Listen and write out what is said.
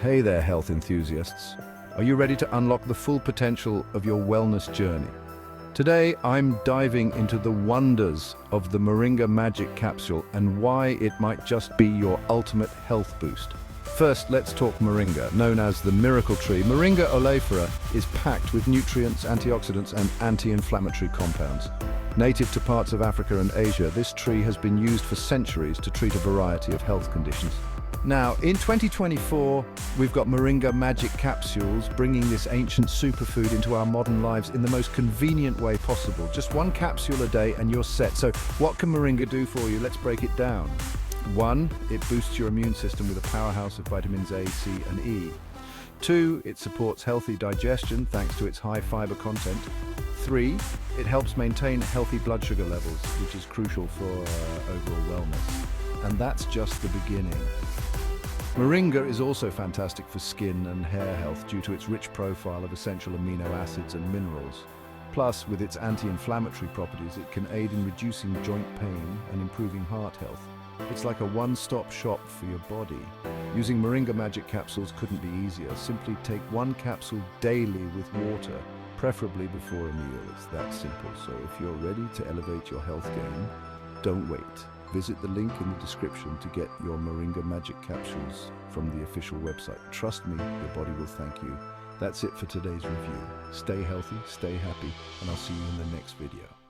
Hey there, health enthusiasts. Are you ready to unlock the full potential of your wellness journey? Today, I'm diving into the wonders of the Moringa Magic capsule and why it might just be your ultimate health boost. First, let's talk moringa. Known as the miracle tree, Moringa oleifera is packed with nutrients, antioxidants, and anti-inflammatory compounds. Native to parts of Africa and Asia, this tree has been used for centuries to treat a variety of health conditions. Now, in 2024, we've got Moringa Magic capsules bringing this ancient superfood into our modern lives in the most convenient way possible. Just one capsule a day and you're set. So what can Moringa do for you? Let's break it down. 1, it boosts your immune system with a powerhouse of vitamins A, C, and E. 2, it supports healthy digestion thanks to its high fiber content. 3, it helps maintain healthy blood sugar levels, which is crucial for overall wellness. And that's just the beginning. Moringa is also fantastic for skin and hair health due to its rich profile of essential amino acids and minerals. Plus, with its anti-inflammatory properties, it can aid in reducing joint pain and improving heart health. It's like a one-stop shop for your body. Using Moringa Magic capsules couldn't be easier. Simply take one capsule daily with water, preferably before a meal. It's that simple. So if you're ready to elevate your health game, don't wait. Visit the link in the description to get your Moringa Magic capsules from the official website. Trust me, your body will thank you. That's it for today's review. Stay healthy, stay happy, and I'll see you in the next video.